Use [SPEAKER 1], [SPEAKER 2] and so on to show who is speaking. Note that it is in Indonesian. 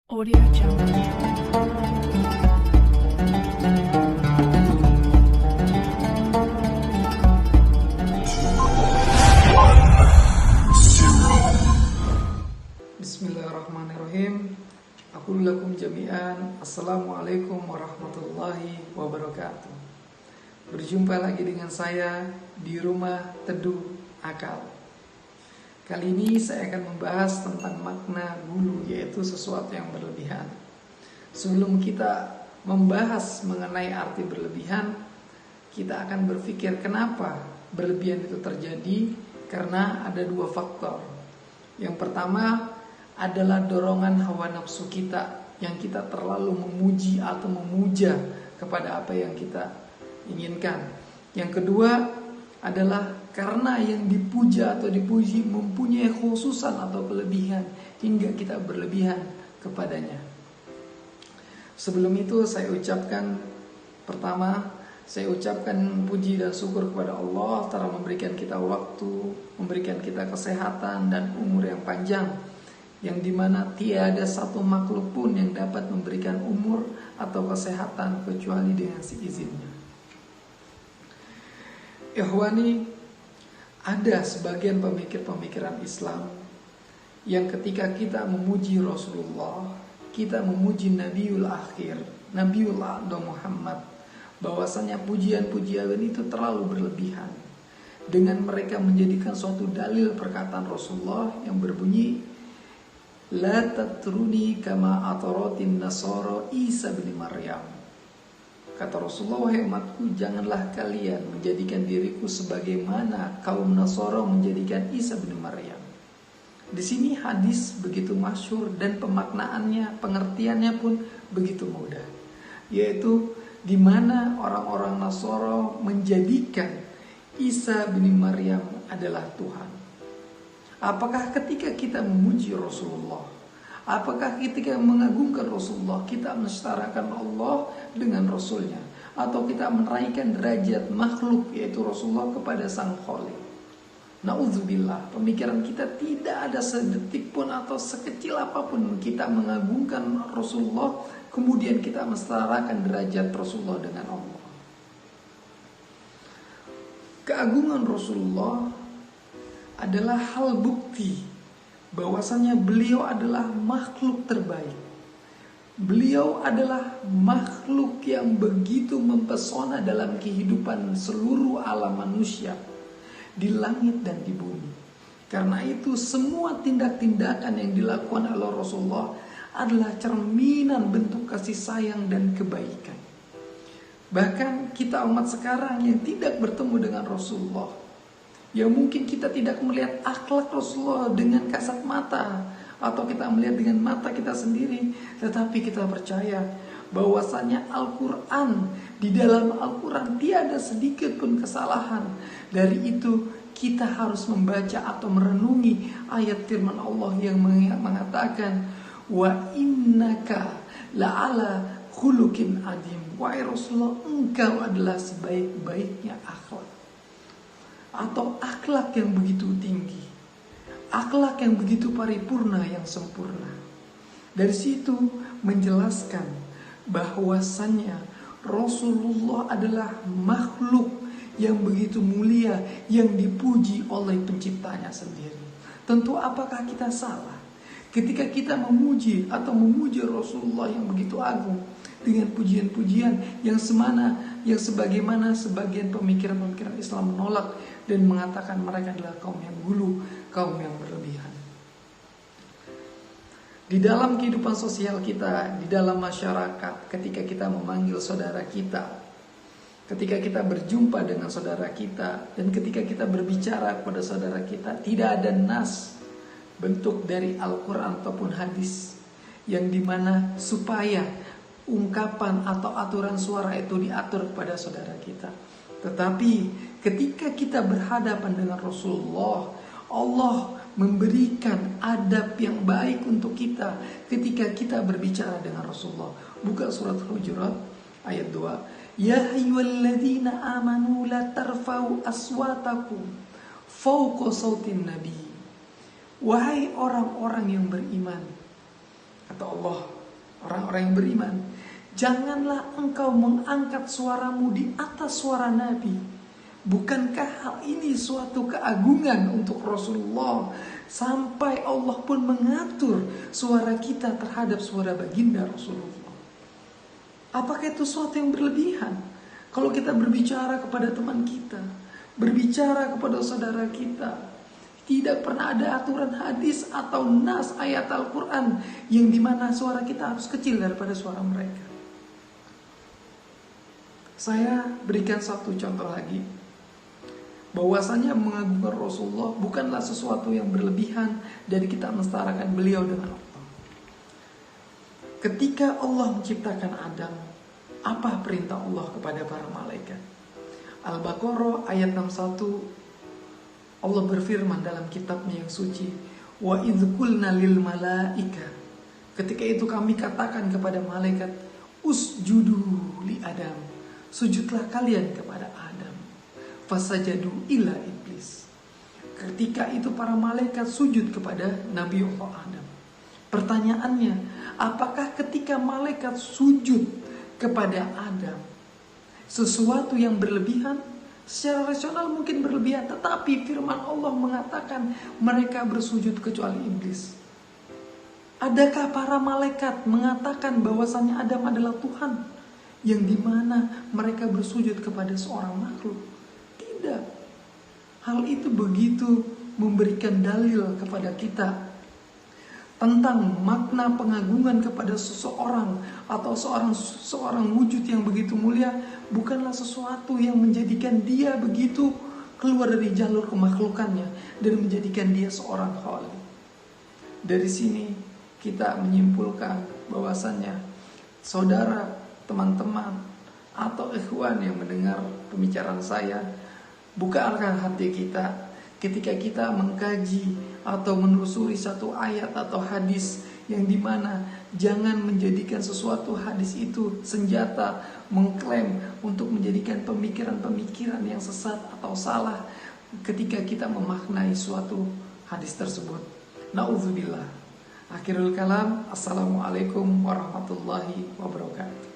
[SPEAKER 1] Audio Jungle.
[SPEAKER 2] Bismillahirrahmanirrahim. Aqulu lakum jami'an. Assalamualaikum warahmatullahi wabarakatuh. Berjumpa lagi dengan saya di Rumah Teduh Akal. Kali ini saya akan membahas tentang makna gulu, yaitu sesuatu yang berlebihan. Sebelum kita membahas mengenai arti berlebihan, kita akan berpikir kenapa berlebihan itu terjadi. Karena ada dua faktor. Yang pertama adalah dorongan hawa nafsu kita, yang kita terlalu memuji atau memuja kepada apa yang kita inginkan. Yang kedua adalah karena yang dipuja atau dipuji mempunyai khususan atau kelebihan hingga kita berlebihan kepadanya. Sebelum itu saya ucapkan puji dan syukur kepada Allah telah memberikan kita waktu, memberikan kita kesehatan dan umur yang panjang, yang dimana tiada satu makhluk pun yang dapat memberikan umur atau kesehatan kecuali dengan seizinnya. Ikhwani, ada sebagian pemikir-pemikiran Islam yang ketika kita memuji Rasulullah, kita memuji Nabiul Akhir, Nabiullah Muhammad, bahwasanya pujian-pujian itu terlalu berlebihan, dengan mereka menjadikan suatu dalil perkataan Rasulullah yang berbunyi, La tatruni kama ataratin nasara Isa bin Maryam. Kata Rasulullah, wahai umatku, janganlah kalian menjadikan diriku sebagaimana kaum Nasara menjadikan Isa bin Maryam. Di sini hadis begitu masyhur dan pemaknaannya, pengertiannya pun begitu mudah, yaitu di mana orang-orang Nasara menjadikan Isa bin Maryam adalah Tuhan. Apakah ketika kita memuji Rasulullah, apakah ketika mengagungkan Rasulullah kita mensetarakan Allah dengan Rasulnya, atau kita menaikkan derajat makhluk yaitu Rasulullah kepada Sang Khalik? Na'udzubillah, pemikiran kita tidak ada sedetik pun atau sekecil apapun kita mengagungkan Rasulullah kemudian kita mensetarakan derajat Rasulullah dengan Allah. Keagungan Rasulullah adalah hal bukti bahwasanya beliau adalah makhluk terbaik. Beliau adalah makhluk yang begitu mempesona dalam kehidupan seluruh alam manusia di langit dan di bumi. Karena itu semua tindak-tindakan yang dilakukan oleh Rasulullah adalah cerminan bentuk kasih sayang dan kebaikan. Bahkan kita umat sekarang yang tidak bertemu dengan Rasulullah, ya mungkin kita tidak melihat akhlak Rasulullah dengan kasat mata, atau kita melihat dengan mata kita sendiri, tetapi kita percaya bahwasanya Al-Quran, di dalam Al-Quran tiada sedikit pun kesalahan. Dari itu kita harus membaca atau merenungi ayat firman Allah yang mengatakan, wa innaka la'ala khuluqin adim. Wahai Rasulullah, engkau adalah sebaik-baiknya akhlak, atau akhlak yang begitu tinggi, akhlak yang begitu paripurna, yang sempurna. Dari situ menjelaskan bahwasannya Rasulullah adalah makhluk yang begitu mulia, yang dipuji oleh penciptanya sendiri. Tentu apakah kita salah ketika kita memuji atau memuji Rasulullah yang begitu agung dengan pujian-pujian yang sebagaimana sebagian pemikiran-pemikiran Islam menolak dan mengatakan mereka adalah kaum yang gulu, kaum yang berlebihan. Di dalam kehidupan sosial kita, di dalam masyarakat, ketika kita memanggil saudara kita, ketika kita berjumpa dengan saudara kita, dan ketika kita berbicara kepada saudara kita, tidak ada nas bentuk dari Al-Quran ataupun hadis yang dimana supaya ungkapan atau aturan suara itu diatur kepada saudara kita. Tetapi ketika kita berhadapan dengan Rasulullah, Allah memberikan adab yang baik untuk kita ketika kita berbicara dengan Rasulullah. Buka surat Hujurat ayat 2. Ya ayyuhalladzina amanu la tarfa'u aswatakum fawqa sautin nabi. Wahai orang-orang yang beriman, kata Allah, orang-orang yang beriman, janganlah engkau mengangkat suaramu di atas suara Nabi. Bukankah hal ini suatu keagungan untuk Rasulullah, sampai Allah pun mengatur suara kita terhadap suara baginda Rasulullah? Apakah itu suatu yang berlebihan? Kalau kita berbicara kepada teman kita, berbicara kepada saudara kita, tidak pernah ada aturan hadis atau nas ayat Al-Quran yang dimana suara kita harus kecil daripada suara mereka. Saya berikan satu contoh lagi, bahwasanya mengagungkan Rasulullah bukanlah sesuatu yang berlebihan dari kita mensetarakan beliau dengan Allah. Ketika Allah menciptakan Adam, apa perintah Allah kepada para malaikat? Al-Baqarah ayat 61, Allah berfirman dalam kitabnya yang suci, wa idz qulna lil malaika, ketika itu kami katakan kepada malaikat, usjudu li Adam, sujudlah kalian kepada Adam. Fasajadu illa iblis. Ketika itu para malaikat sujud kepada Nabi Allah Adam. Pertanyaannya, apakah ketika malaikat sujud kepada Adam sesuatu yang berlebihan? Secara rasional mungkin berlebihan, tetapi firman Allah mengatakan mereka bersujud kecuali iblis. Adakah para malaikat mengatakan bahwasannya Adam adalah Tuhan, yang dimana mereka bersujud kepada seorang makhluk? Tidak. Hal itu begitu memberikan dalil kepada kita tentang makna pengagungan kepada seseorang atau seorang wujud yang begitu mulia bukanlah sesuatu yang menjadikan dia begitu keluar dari jalur kemakhlukannya dan menjadikan dia seorang khalik. Dari sini kita menyimpulkan bahwasannya saudara, teman-teman atau ikhwan yang mendengar pembicaraan saya, bukalah hati kita ketika kita mengkaji atau menelusuri satu ayat atau hadis yang dimana jangan menjadikan sesuatu hadis itu senjata mengklaim untuk menjadikan pemikiran-pemikiran yang sesat atau salah ketika kita memaknai suatu hadis tersebut. Na'udzubillah. Akhirul kalam. Assalamualaikum warahmatullahi wabarakatuh.